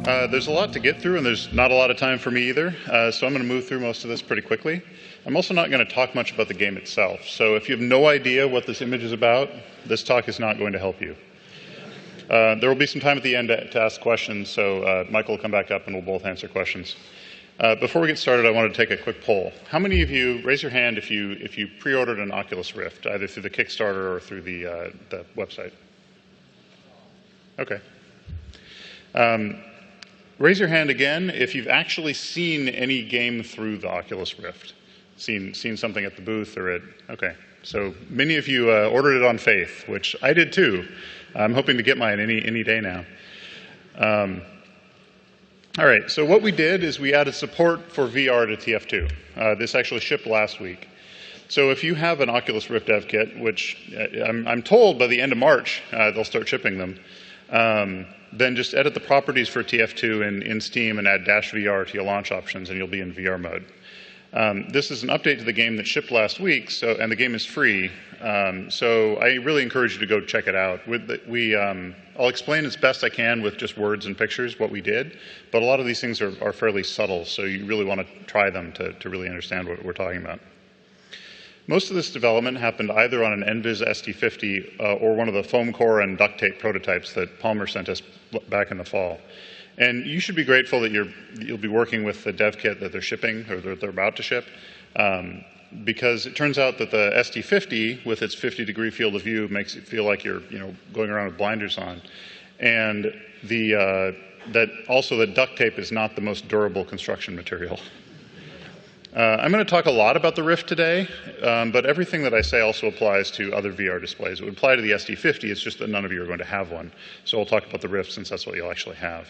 There's a lot to get through, and there's not a lot of time for me either, so I'm going to move through most of this pretty quickly. I'm also not going to talk much about the game itself, so if you have no idea what this image is about, this talk is not going to help you. There will be some time at the end to ask questions, so Michael will come back up and we'll both answer questions. Before we get started, I want to take a quick poll. How many of you, raise your hand if you pre-ordered an Oculus Rift, either through the Kickstarter or through the website? Okay. Raise your hand again if you've actually seen any game through the Oculus Rift. Seen something at the booth or at, okay. So many of you ordered it on faith, which I did too. I'm hoping to get mine any day now. All right, so what we did is we added support for VR to TF2. This actually shipped last week. So if you have an Oculus Rift dev kit, which I'm told by the end of March they'll start shipping them, then just edit the properties for TF2 in Steam and add -VR to your launch options and you'll be in VR mode. This is an update to the game that shipped last week, and the game is free. So I really encourage you to go check it out. I'll explain as best I can with just words and pictures what we did, but a lot of these things are fairly subtle, so you really want to try them to really understand what we're talking about. Most of this development happened either on an NVIS ST50 or one of the foam core and duct tape prototypes that Palmer sent us back in the fall. And you should be grateful that you'll be working with the dev kit that they're shipping or that they're about to ship, because it turns out that the ST50 with its 50-degree field of view makes it feel like you're going around with blinders on, and that also the duct tape is not the most durable construction material. I'm going to talk a lot about the Rift today, but everything that I say also applies to other VR displays. It would apply to the ST50, it's just that none of you are going to have one. So I'll talk about the Rift since that's what you'll actually have.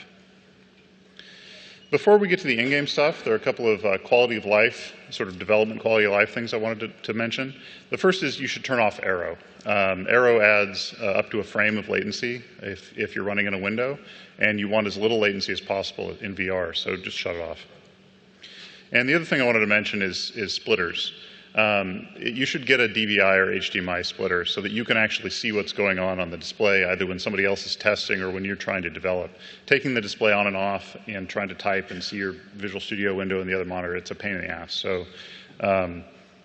Before we get to the in-game stuff, there are a couple of quality of life, sort of development quality of life things I wanted to mention. The first is you should turn off Aero. Aero adds up to a frame of latency if you're running in a window, and you want as little latency as possible in VR, so just shut it off. And the other thing I wanted to mention is splitters. You should get a DVI or HDMI splitter so that you can actually see what's going on the display, either when somebody else is testing or when you're trying to develop. Taking the display on and off and trying to type and see your Visual Studio window in the other monitor, it's a pain in the ass. So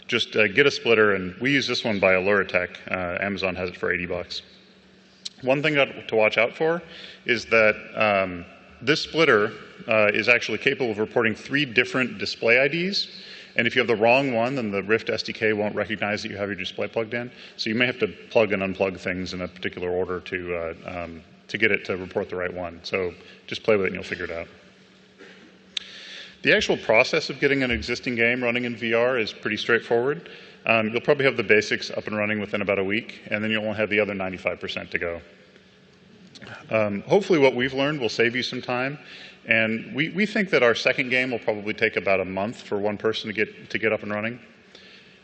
just get a splitter, and we use this one by Aluratech. Amazon has it for $80. One thing to watch out for is that this splitter is actually capable of reporting 3 different display IDs. And if you have the wrong one, then the Rift SDK won't recognize that you have your display plugged in. So you may have to plug and unplug things in a particular order to get it to report the right one. So just play with it and you'll figure it out. The actual process of getting an existing game running in VR is pretty straightforward. You'll probably have the basics up and running within about a week, and then you'll only have the other 95% to go. Hopefully what we've learned will save you some time. And we think that our second game will probably take about a month for one person to get up and running.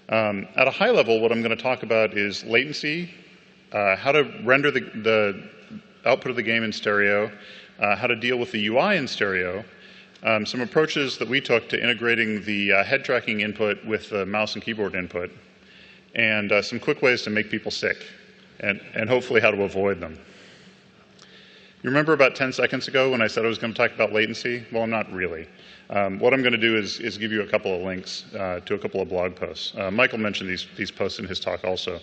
At a high level, what I'm going to talk about is latency, how to render the output of the game in stereo, how to deal with the UI in stereo, some approaches that we took to integrating the head tracking input with the mouse and keyboard input, and some quick ways to make people sick, and hopefully how to avoid them. You remember about 10 seconds ago when I said I was going to talk about latency? Well, I'm not really. What I'm going to do is give you a couple of links to a couple of blog posts. Michael mentioned these posts in his talk also.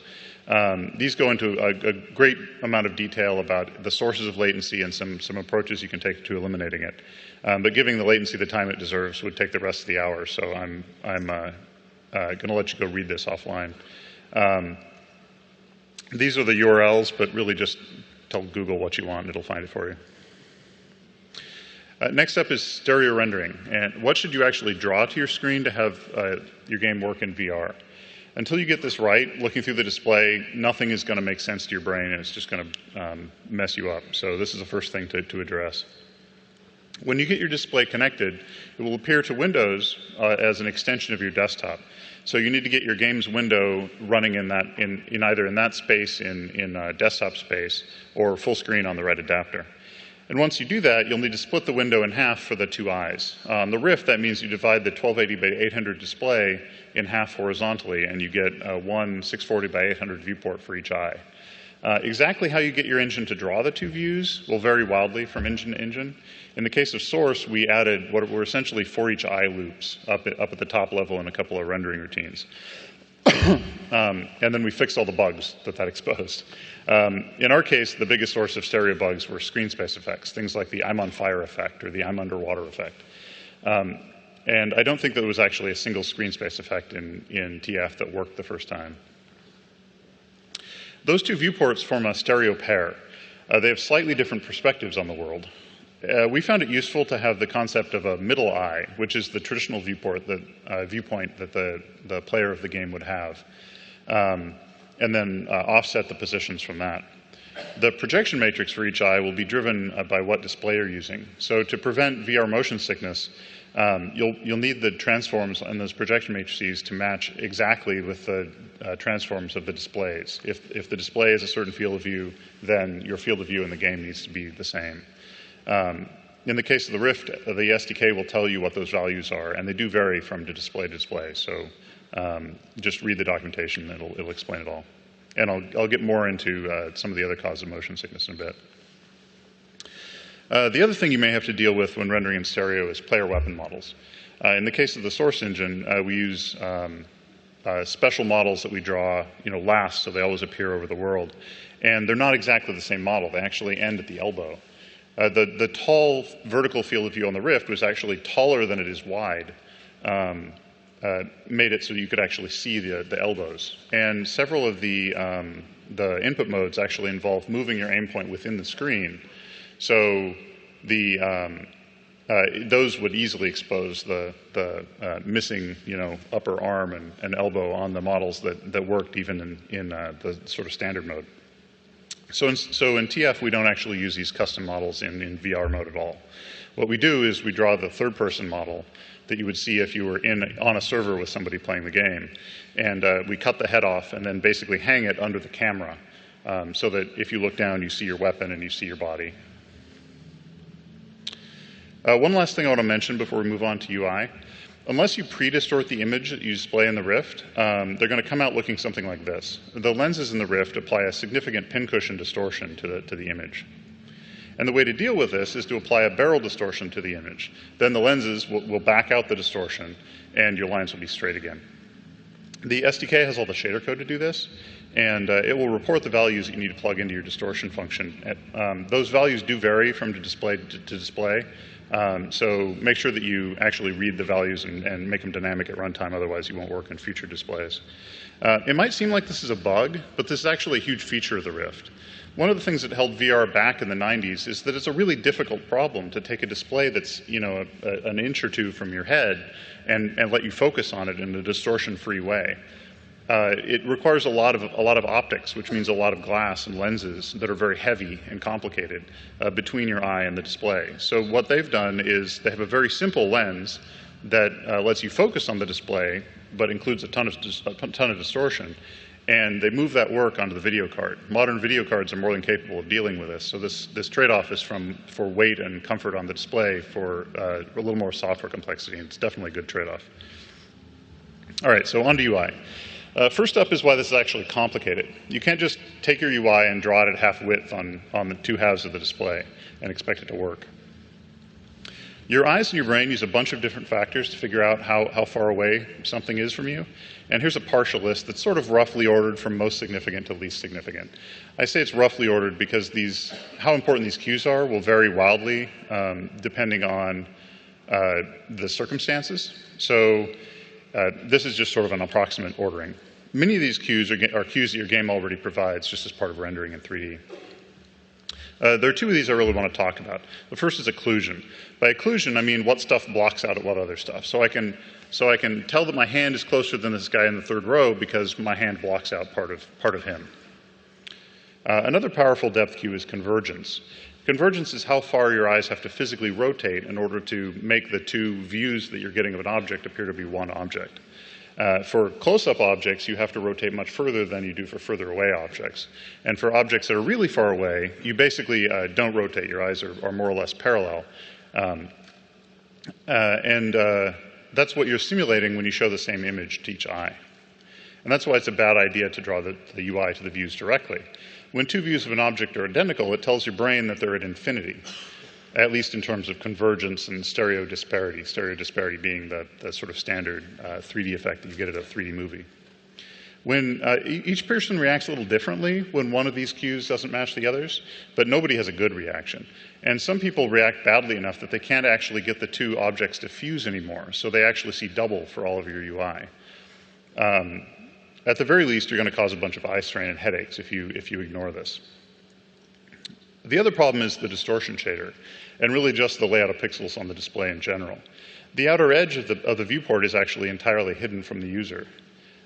These go into a great amount of detail about the sources of latency and some approaches you can take to eliminating it. But giving the latency the time it deserves would take the rest of the hour, so I'm going to let you go read this offline. These are the URLs, but really just tell Google what you want and it'll find it for you. Next up is stereo rendering. And what should you actually draw to your screen to have your game work in VR? Until you get this right, looking through the display, nothing is going to make sense to your brain and it's just going to mess you up. So this is the first thing to address. When you get your display connected, it will appear to Windows as an extension of your desktop. So you need to get your game's window running in either in that space in desktop space or full screen on the right adapter. And once you do that, you'll need to split the window in half for the 2 eyes. On the Rift, that means you divide the 1280 by 800 display in half horizontally, and you get one 640 by 800 viewport for each eye. Exactly how you get your engine to draw the two views will vary wildly from engine to engine. In the case of Source, we added what were essentially for each eye loops up at the top level in a couple of rendering routines. And then we fixed all the bugs that exposed. In our case, the biggest source of stereo bugs were screen space effects, things like the I'm on fire effect or the I'm underwater effect. And I don't think there was actually a single screen space effect in TF that worked the first time. Those two viewports form a stereo pair. They have slightly different perspectives on the world. We found it useful to have the concept of a middle eye, which is the traditional viewpoint that the player of the game would have, and then offset the positions from that. The projection matrix for each eye will be driven by what display you're using. So to prevent VR motion sickness, you'll need the transforms and those projection matrices to match exactly with the transforms of the displays. If the display is a certain field of view, then your field of view in the game needs to be the same. In the case of the Rift, the SDK will tell you what those values are, and they do vary from display to display. So just read the documentation; it'll explain it all. And I'll get more into some of the other causes of motion sickness in a bit. The other thing you may have to deal with when rendering in stereo is player weapon models. In the case of the Source engine, we use special models that we draw, last, so they always appear over the world. And they're not exactly the same model. They actually end at the elbow. The tall vertical field of view on the Rift was actually taller than it is wide. Made it so you could actually see the elbows. And several of the input modes actually involve moving your aim point within the screen. So those would easily expose the missing, upper arm and elbow on the models that worked even in the sort of standard mode. So in TF, we don't actually use these custom models in VR mode at all. What we do is we draw the third-person model that you would see if you were on a server with somebody playing the game. And we cut the head off and then basically hang it under the camera so that if you look down, you see your weapon and you see your body. One last thing I want to mention before we move on to UI. Unless you pre-distort the image that you display in the Rift, they're going to come out looking something like this. The lenses in the Rift apply a significant pincushion distortion to the image. And the way to deal with this is to apply a barrel distortion to the image. Then the lenses will back out the distortion, and your lines will be straight again. The SDK has all the shader code to do this, and it will report the values that you need to plug into your distortion function. Those values do vary from display to display, so make sure that you actually read the values and make them dynamic at runtime, otherwise you won't work in future displays. It might seem like this is a bug, but this is actually a huge feature of the Rift. One of the things that held VR back in the 90s is that it's a really difficult problem to take a display that's an inch or two from your head and let you focus on it in a distortion-free way. It requires a lot of optics, which means a lot of glass and lenses that are very heavy and complicated between your eye and the display. So what they've done is they have a very simple lens that lets you focus on the display, but includes a ton of distortion. And they move that work onto the video card. Modern video cards are more than capable of dealing with this. So this trade-off is for weight and comfort on the display for a little more software complexity, and it's definitely a good trade-off. All right, so on to UI. First up is why this is actually complicated. You can't just take your UI and draw it at half width on the two halves of the display and expect it to work. Your eyes and your brain use a bunch of different factors to figure out how far away something is from you. And here's a partial list that's sort of roughly ordered from most significant to least significant. I say it's roughly ordered because how important these cues are will vary wildly depending on the circumstances. So this is just sort of an approximate ordering. Many of these cues are cues that your game already provides just as part of rendering in 3D. There are two of these I really want to talk about. The first is occlusion. By occlusion, I mean what stuff blocks out what other stuff. So I can tell that my hand is closer than this guy in the third row because my hand blocks out part of him. Another powerful depth cue is convergence. Convergence is how far your eyes have to physically rotate in order to make the two views that you're getting of an object appear to be one object. For close-up objects, you have to rotate much further than you do for further away objects. And for objects that are really far away, you basically don't rotate. Your eyes are more or less parallel. That's what you're simulating when you show the same image to each eye. And that's why it's a bad idea to draw the UI to the views directly. When two views of an object are identical, it tells your brain that they're at infinity, at least in terms of convergence and stereo disparity. Stereo disparity being the sort of standard 3D effect that you get at a 3D movie. When each person reacts a little differently when one of these cues doesn't match the others, but nobody has a good reaction. And some people react badly enough that they can't actually get the two objects to fuse anymore, so they actually see double for all of your UI. At the very least, you're going to cause a bunch of eye strain and headaches if you ignore this. The other problem is the distortion shader, and really just the layout of pixels on the display in general. The outer edge of the viewport is actually entirely hidden from the user.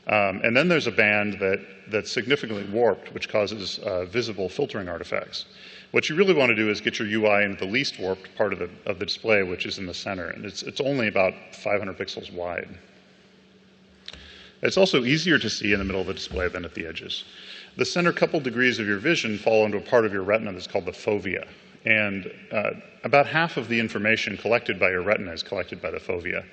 And then there's a band that's significantly warped, which causes visible filtering artifacts. What you really want to do is get your UI into the least warped part of the display, which is in the center, and it's only about 500 pixels wide. It's also easier to see in the middle of the display than at the edges. The center couple degrees of your vision fall into a part of your retina that's called the fovea. And about half of the information collected by your retina is collected by the fovea.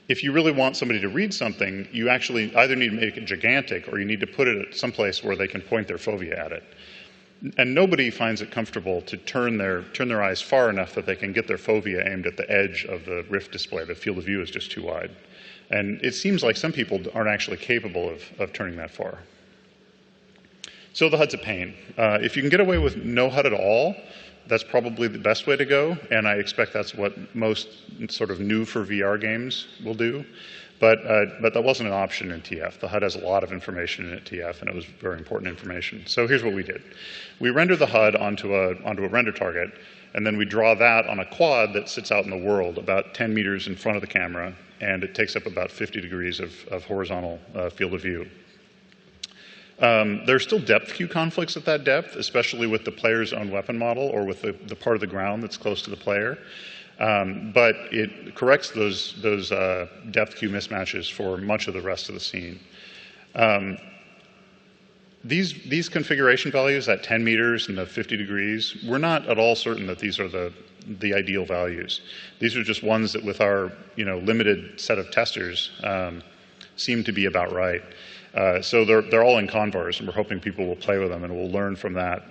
If you really want somebody to read something, you actually either need to make it gigantic or you need to put it at some place where they can point their fovea at it. And nobody finds it comfortable to turn their eyes far enough that they can get their fovea aimed at the edge of the Rift display. The field of view is just too wide. And it seems like some people aren't actually capable of turning that far. So the HUD's a pain. If you can get away with no HUD at all, that's probably the best way to go, and I expect that's what most sort of new for VR games will do. But that wasn't an option in TF. The HUD has a lot of information in it, TF, and it was very important information. So here's what we did. We render the HUD onto a render target, and then we draw that on a quad that sits out in the world about 10 meters in front of the camera, and it takes up about 50 degrees of horizontal field of view. There are still depth cue conflicts at that depth, especially with the player's own weapon model or with the part of the ground that's close to the player. But it corrects those depth cue mismatches for much of the rest of the scene. These configuration values at 10 meters and the 50 degrees, we're not at all certain that these are the ideal values. These are just ones that with our limited set of testers seem to be about right. So they're all in convars, and we're hoping people will play with them and we'll learn from that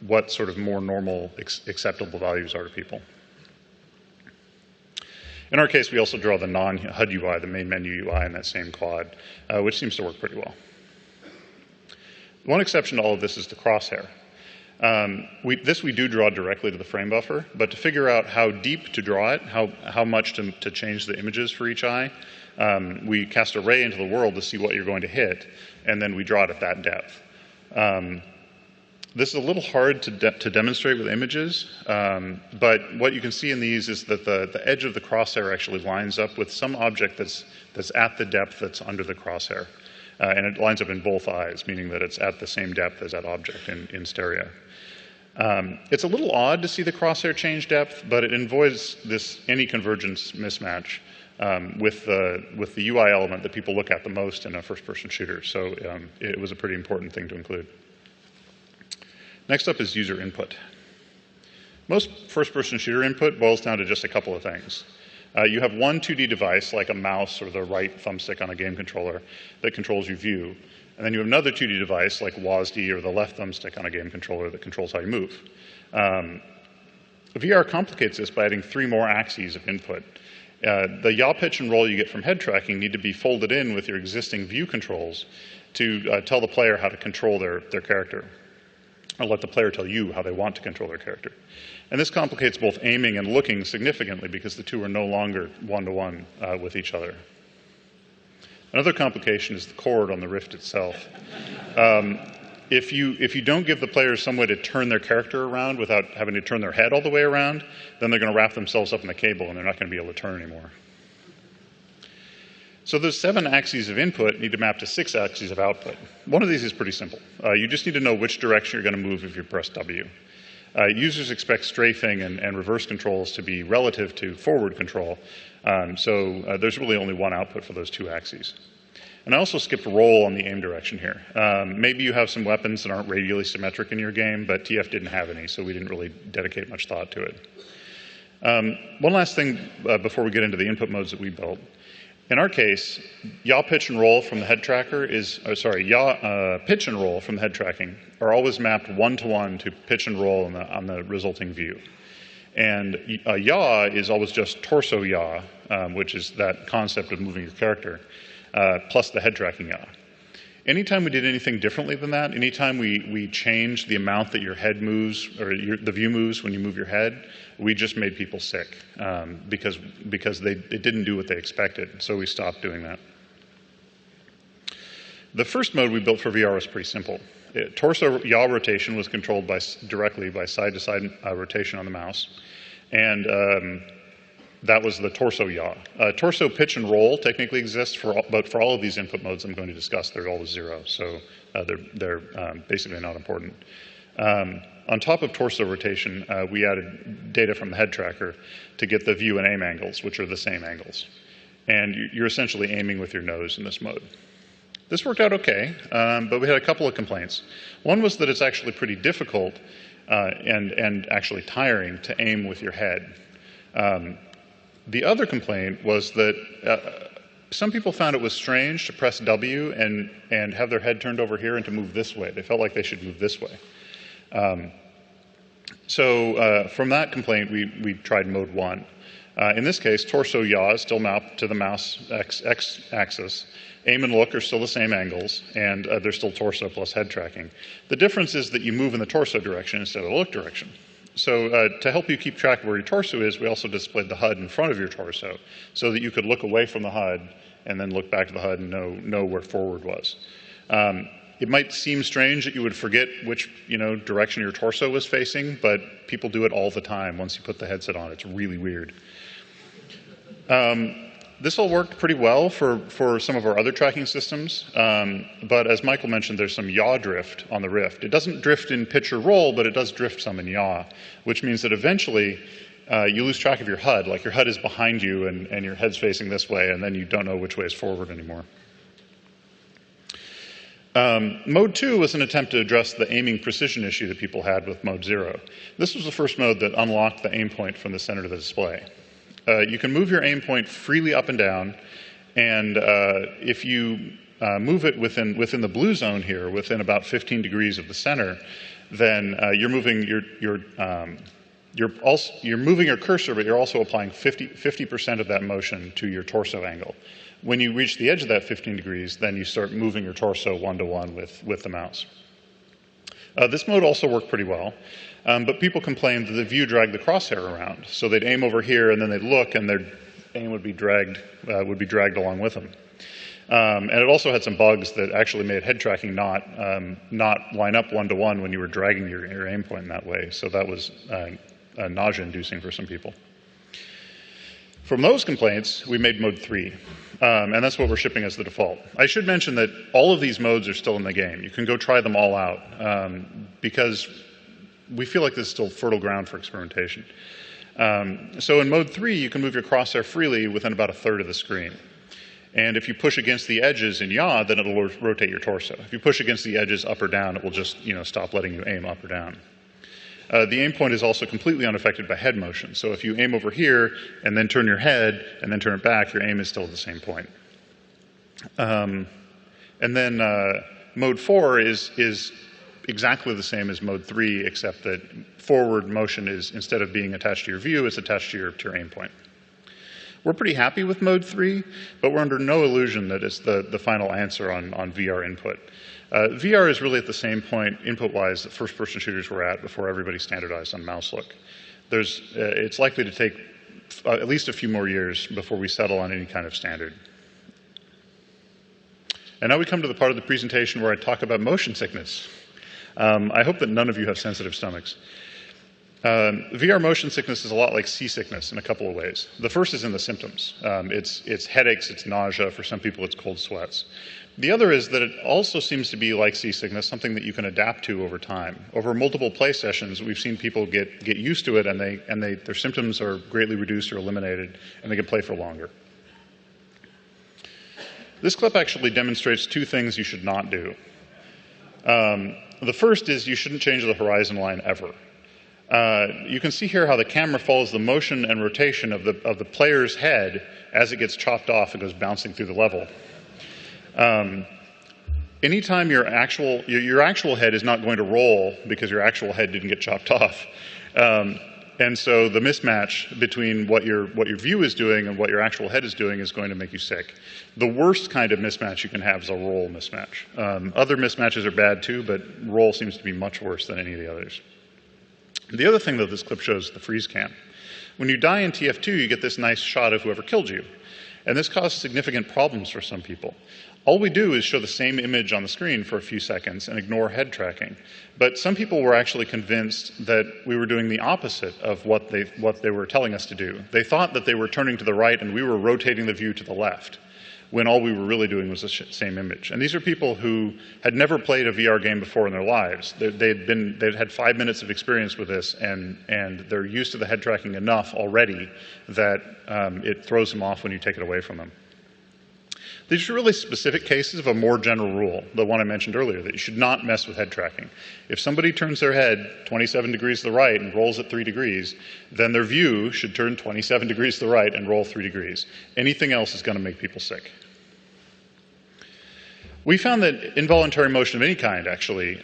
what sort of more normal acceptable values are to people. In our case, we also draw the non-HUD UI, the main menu UI in that same quad, which seems to work pretty well. One exception to all of this is the crosshair. This we do draw directly to the frame buffer, but to figure out how deep to draw it, how much to change the images for each eye, we cast a ray into the world to see what you're going to hit, and then we draw it at that depth. This is a little hard to demonstrate with images, but what you can see in these is that the edge of the crosshair actually lines up with some object that's at the depth that's under the crosshair. And it lines up in both eyes, meaning that it's at the same depth as that object in stereo. It's a little odd to see the crosshair change depth, but it avoids any convergence mismatch with the UI element that people look at the most in a first-person shooter. So it was a pretty important thing to include. Next up is user input. Most first-person shooter input boils down to just a couple of things. You have one 2D device, like a mouse or the right thumbstick on a game controller, that controls your view. And then you have another 2D device, like WASD or the left thumbstick on a game controller that controls how you move. VR complicates this by adding 3 more axes of input. The yaw, pitch, and roll you get from head tracking need to be folded in with your existing view controls to tell the player how to control their character, or let the player tell you how they want to control their character. And this complicates both aiming and looking significantly because the two are no longer one-to-one with each other. Another complication is the cord on the Rift itself. If you don't give the players some way to turn their character around without having to turn their head all the way around, then they're going to wrap themselves up in the cable and they're not going to be able to turn anymore. So those 7 axes of input need to map to 6 axes of output. One of these is pretty simple. You just need to know which direction you're going to move if you press W. Users expect strafing and reverse controls to be relative to forward control, so there's really only one output for those 2 axes. And I also skipped roll on the aim direction here. Maybe you have some weapons that aren't radially symmetric in your game, but TF didn't have any, so we didn't really dedicate much thought to it. One last thing before we get into the input modes that we built. In our case, yaw pitch and roll from the head tracker yaw pitch and roll from the head tracking are always mapped one-to-one to pitch and roll on the resulting view. And yaw is always just torso yaw, which is that concept of moving your character, plus the head tracking yaw. Anytime we did anything differently than that, anytime we changed the amount that your head moves, or the view moves when you move your head, we just made people sick because they didn't do what they expected, so we stopped doing that. The first mode we built for VR was pretty simple. Torso yaw rotation was controlled directly by side-to-side rotation on the mouse, and that was the torso yaw. Torso pitch and roll technically exists, but for all of these input modes I'm going to discuss, they're all 0, so they're basically not important. On top of torso rotation, we added data from the head tracker to get the view and aim angles, which are the same angles. And you're essentially aiming with your nose in this mode. This worked out okay, but we had a couple of complaints. One was that it's actually pretty difficult and actually tiring to aim with your head. The other complaint was that some people found it was strange to press W and have their head turned over here and to move this way. They felt like they should move this way. So from that complaint, we tried mode 1. In this case, torso yaw is still mapped to the mouse x-axis. Aim and look are still the same angles, and they're still torso plus head tracking. The difference is that you move in the torso direction instead of the look direction. So to help you keep track of where your torso is, we also displayed the HUD in front of your torso so that you could look away from the HUD and then look back to the HUD and know where forward was. It might seem strange that you would forget which direction your torso was facing, but people do it all the time once you put the headset on. It's really weird. This all worked pretty well for some of our other tracking systems, but as Michael mentioned, there's some yaw drift on the Rift. It doesn't drift in pitch or roll, but it does drift some in yaw, which means that eventually you lose track of your HUD. Like your HUD is behind you and your head's facing this way, and then you don't know which way is forward anymore. Mode 2 was an attempt to address the aiming precision issue that people had with mode 0. This was the first mode that unlocked the aim point from the center of the display. You can move your aim point freely up and down, and if you move it within the blue zone here, within about 15 degrees of the center, then you're moving you're moving your cursor, but you're also applying 50% of that motion to your torso angle. When you reach the edge of that 15 degrees, then you start moving your torso one-to-one with the mouse. This mode also worked pretty well, but people complained that the view dragged the crosshair around. So they'd aim over here, and then they'd look, and their aim would be dragged along with them. And it also had some bugs that actually made head tracking not line up one-to-one when you were dragging your aim point in that way. So that was nausea-inducing for some people. From those complaints, we made mode 3, and that's what we're shipping as the default. I should mention that all of these modes are still in the game. You can go try them all out, because we feel like this is still fertile ground for experimentation. So in mode 3, you can move your crosshair freely within about a third of the screen. And if you push against the edges in yaw, then it'll rotate your torso. If you push against the edges up or down, it will just stop letting you aim up or down. The aim point is also completely unaffected by head motion. So if you aim over here and then turn your head and then turn it back, your aim is still at the same point. And then mode 4 is exactly the same as mode 3, except that forward motion is, instead of being attached to your view, it's attached to your aim point. We're pretty happy with mode 3, but we're under no illusion that it's the final answer on VR input. VR is really at the same point, input-wise, that first-person shooters were at before everybody standardized on mouselook. It's likely to take at least a few more years before we settle on any kind of standard. And now we come to the part of the presentation where I talk about motion sickness. I hope that none of you have sensitive stomachs. VR motion sickness is a lot like seasickness in a couple of ways. The first is in the symptoms. It's headaches, it's nausea, for some people it's cold sweats. The other is that it also seems to be like seasickness, something that you can adapt to over time. Over multiple play sessions, we've seen people get used to it, and their symptoms are greatly reduced or eliminated, and they can play for longer. This clip actually demonstrates two things you should not do. The first is you shouldn't change the horizon line ever. You can see here how the camera follows the motion and rotation of the player's head as it gets chopped off and goes bouncing through the level. Anytime your actual head is not going to roll because your actual head didn't get chopped off. And so the mismatch between what your view is doing and what your actual head is doing is going to make you sick. The worst kind of mismatch you can have is a roll mismatch. Other mismatches are bad too, but roll seems to be much worse than any of the others. The other thing that this clip shows is the freeze cam. When you die in TF2, you get this nice shot of whoever killed you. And this causes significant problems for some people. All we do is show the same image on the screen for a few seconds and ignore head tracking. But some people were actually convinced that we were doing the opposite of what they were telling us to do. They thought that they were turning to the right and we were rotating the view to the left, when all we were really doing was the same image. And these are people who had never played a VR game before in their lives. They'd had 5 minutes of experience with this, and they're used to the head tracking enough already that it throws them off when you take it away from them. These are really specific cases of a more general rule, the one I mentioned earlier, that you should not mess with head tracking. If somebody turns their head 27 degrees to the right and rolls at 3 degrees, then their view should turn 27 degrees to the right and roll 3 degrees. Anything else is going to make people sick. We found that involuntary motion of any kind actually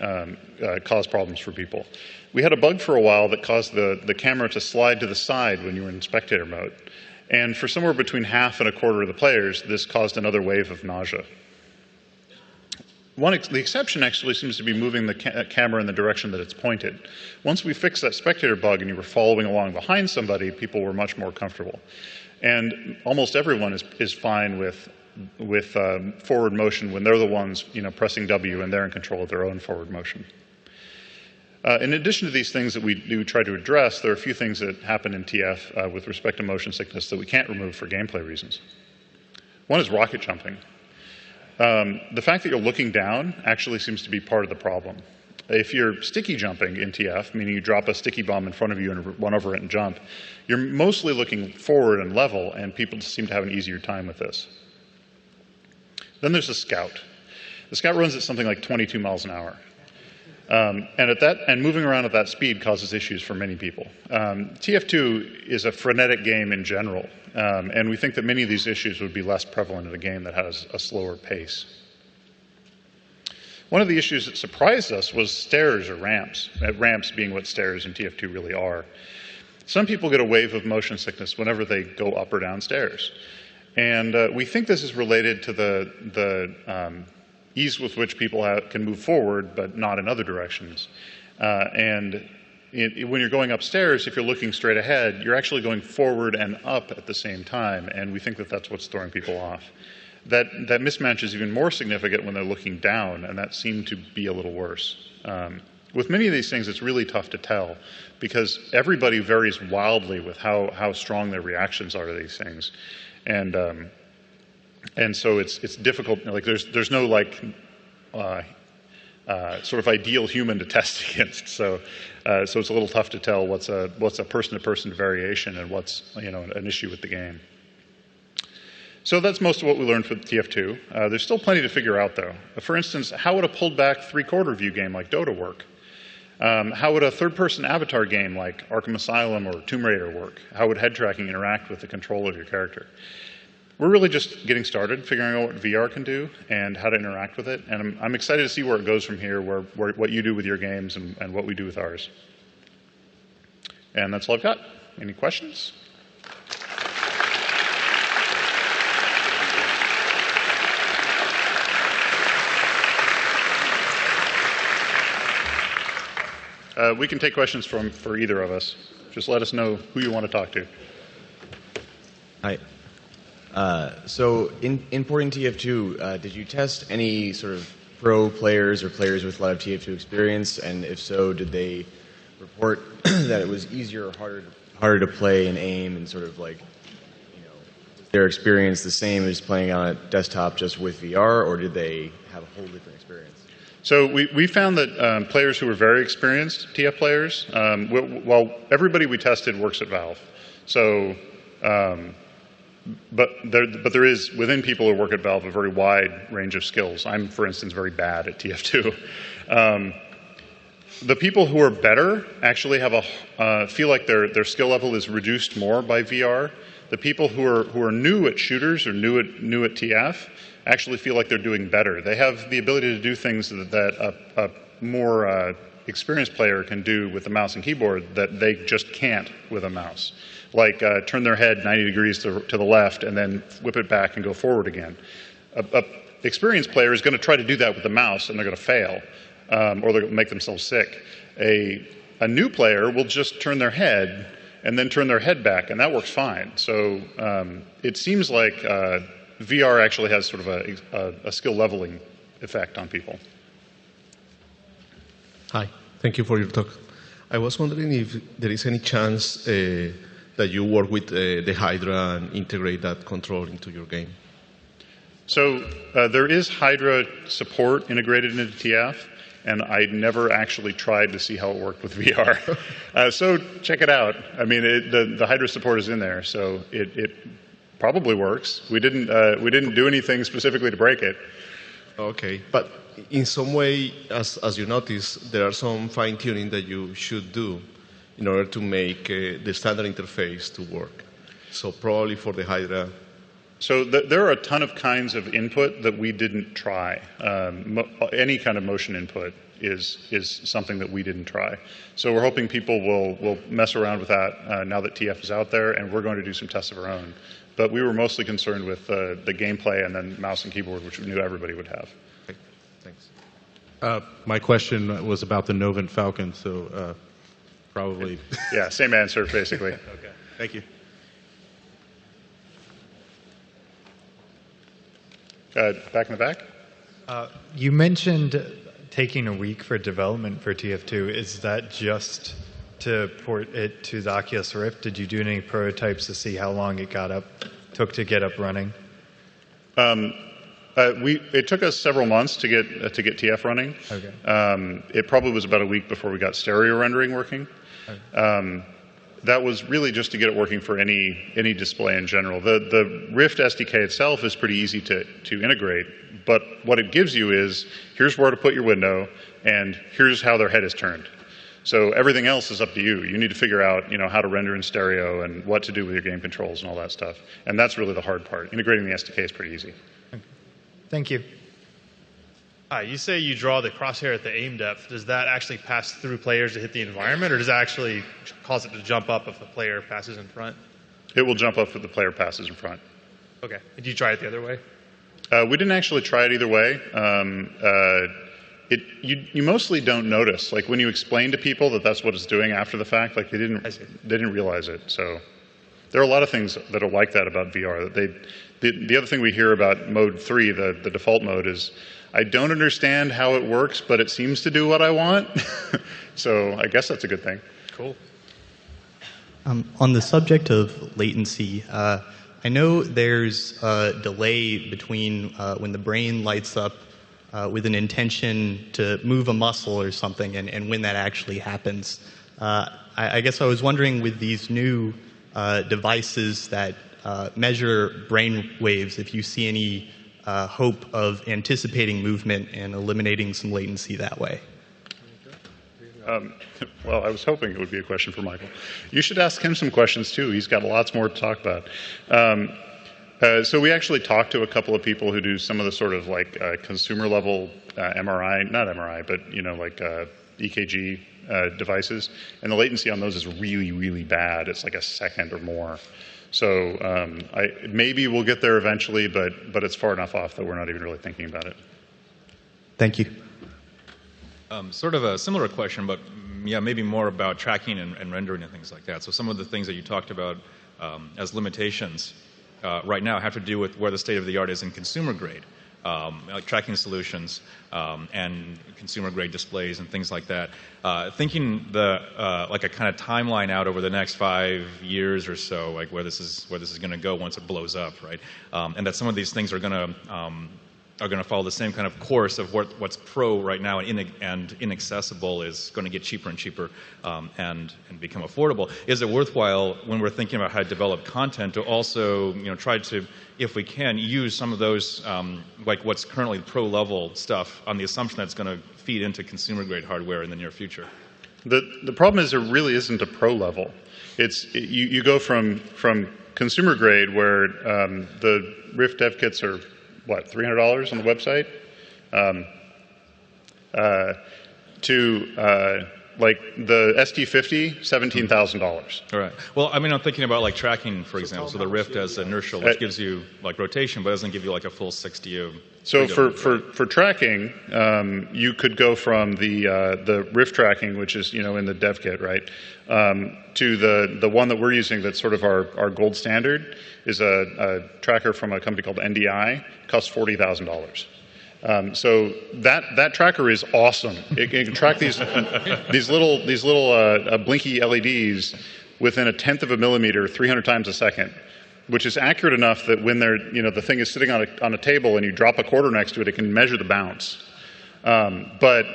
caused problems for people. We had a bug for a while that caused the camera to slide to the side when you were in spectator mode. And for somewhere between half and a quarter of the players, this caused another wave of nausea. The exception actually seems to be moving the camera in the direction that it's pointed. Once we fixed that spectator bug and you were following along behind somebody, people were much more comfortable. And almost everyone is fine with forward motion when they're the ones pressing W and they're in control of their own forward motion. In addition to these things that we do try to address, there are a few things that happen in TF with respect to motion sickness that we can't remove for gameplay reasons. One is rocket jumping. The fact that you're looking down actually seems to be part of the problem. If you're sticky jumping in TF, meaning you drop a sticky bomb in front of you and run over it and jump, you're mostly looking forward and level, and people seem to have an easier time with this. Then there's the Scout. The Scout runs at something like 22 miles an hour. And moving around at that speed causes issues for many people. TF2 is a frenetic game in general, and we think that many of these issues would be less prevalent in a game that has a slower pace. One of the issues that surprised us was stairs or ramps, ramps being what stairs in TF2 really are. Some people get a wave of motion sickness whenever they go up or down stairs. And we think this is related to the ease with which people can move forward, but not in other directions. When you're going upstairs, if you're looking straight ahead, you're actually going forward and up at the same time, and we think that that's what's throwing people off. That mismatch is even more significant when they're looking down, and that seemed to be a little worse. With many of these things, it's really tough to tell, because everybody varies wildly with how strong their reactions are to these things. And so it's difficult. Like there's no sort of ideal human to test against. So it's a little tough to tell what's a person-to-person variation and what's an issue with the game. So that's most of what we learned for TF2. There's still plenty to figure out though. For instance, how would a pulled back three-quarter view game like Dota work? How would a third-person avatar game like Arkham Asylum or Tomb Raider work? How would head tracking interact with the control of your character? We're really just getting started, figuring out what VR can do and how to interact with it. And I'm excited to see where it goes from here, what you do with your games and what we do with ours. And that's all I've got. Any questions? We can take questions for either of us. Just let us know who you want to talk to. Hi. So in importing TF2, did you test any sort of pro players or players with a lot of TF2 experience? And if so, did they report that it was easier or harder to play and aim and sort of like, their experience the same as playing on a desktop just with VR, or did they have a whole different experience? So we found that players who were very experienced TF players, well, everybody we tested works at Valve. So, but there is, within people who work at Valve, a very wide range of skills. I'm, for instance, very bad at TF2. The people who are better actually have feel like their skill level is reduced more by VR. The people who are new at shooters or new at TF actually feel like they're doing better. They have the ability to do things that a more experienced player can do with a mouse and keyboard that they just can't with a mouse. Like turn their head 90 degrees to the left and then whip it back and go forward again. A experienced player is going to try to do that with the mouse and they're going to fail, or they're going to make themselves sick. A new player will just turn their head and then turn their head back, and that works fine. So it seems like VR actually has sort of a skill leveling effect on people. Hi, thank you for your talk. I was wondering if there is any chance that you work with the Hydra and integrate that control into your game. So there is Hydra support integrated into TF, and I never actually tried to see how it worked with VR. So check it out. I mean, the Hydra support is in there, so it probably works. We didn't do anything specifically to break it. Okay, but in some way, as you notice, there are some fine-tuning that you should do in order to make the standard interface to work. So probably for the Hydra. So there are a ton of kinds of input that we didn't try. Any kind of motion input is something that we didn't try. So we're hoping people will mess around with that now that TF is out there, and we're going to do some tests of our own. But we were mostly concerned with the gameplay and then mouse and keyboard, which we knew everybody would have. Okay, thanks. My question was about the Novant Falcon, so probably. Yeah, same answer, basically. Okay, thank you. Back in the back? You mentioned taking a week for development for TF2. Is that just to port it to the Oculus Rift? Did you do any prototypes to see how long it took to get up running? It took us several months to get TF running. Okay. It probably was about a week before we got stereo rendering working. Okay. That was really just to get it working for any display in general. The Rift SDK itself is pretty easy to integrate, but what it gives you is, here's where to put your window, and here's how their head is turned. So everything else is up to you. You need to figure out, how to render in stereo and what to do with your game controls and all that stuff. And that's really the hard part. Integrating the SDK is pretty easy. Thank you. You say you draw the crosshair at the aim depth. Does that actually pass through players to hit the environment, or does that actually cause it to jump up if a player passes in front? It will jump up if the player passes in front. Okay. Did you try it the other way? We didn't actually try it either way. You mostly don't notice. Like when you explain to people that that's what it's doing after the fact, like they didn't realize it. So there are a lot of things that are like that about VR. The other thing we hear about mode 3, the default mode, is I don't understand how it works, but it seems to do what I want. So I guess that's a good thing. Cool. On the subject of latency, I know there's a delay between when the brain lights up with an intention to move a muscle or something and when that actually happens. I guess I was wondering, with these new devices that measure brain waves, if you see any hope of anticipating movement and eliminating some latency that way. Well, I was hoping it would be a question for Michael. You should ask him some questions too. He's got lots more to talk about. So we actually talked to a couple of people who do some of the sort of like consumer level MRI, not MRI, but like EKG devices, and the latency on those is really, really bad. It's like a second or more. So maybe we'll get there eventually, but it's far enough off that we're not even really thinking about it. Thank you. Sort of a similar question, but yeah, maybe more about tracking and rendering and things like that. So some of the things that you talked about as limitations right now have to do with where the state of the art is in consumer grade, like tracking solutions and consumer grade displays and things like that. Thinking like a kind of timeline out over the next 5 years or so, like where this is going to go once it blows up, right? And that some of these things are going to are going to follow the same kind of course of what's pro right now and inaccessible is going to get cheaper and cheaper and become affordable. Is it worthwhile when we're thinking about how to develop content to also try to, if we can, use some of those like what's currently pro level stuff on the assumption that it's going to feed into consumer grade hardware in the near future? The problem is there really isn't a pro level. You go from consumer grade where the Rift dev kits are what, $300 on the website, to like the ST50, $17,000. All right. Well, I mean, I'm thinking about like tracking, for example. So the Rift has inertial, which gives you like rotation, but doesn't give you like a full 60 of. So for tracking, you could go from the Rift tracking, which is in the dev kit, right, to the one that we're using that's sort of our gold standard is a tracker from a company called NDI. Costs $40,000. So that tracker is awesome. It can track these little blinky LEDs within 1/10 of a millimeter, 300 times a second, which is accurate enough that when the thing is sitting on a table and you drop a quarter next to it, it can measure the bounce. But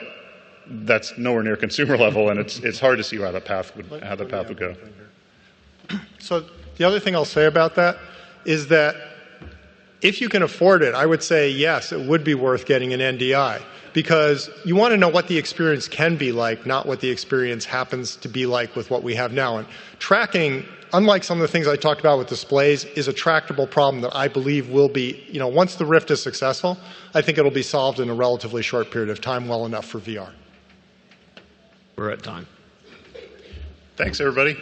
that's nowhere near consumer level, and it's hard to see how the path would go. So the other thing I'll say about that is that if you can afford it, I would say yes, it would be worth getting an NDI, because you want to know what the experience can be like, not what the experience happens to be like with what we have now. And tracking, unlike some of the things I talked about with displays, is a tractable problem that I believe will be, once the Rift is successful, I think it'll be solved in a relatively short period of time, well enough for VR. We're at time. Thanks, everybody.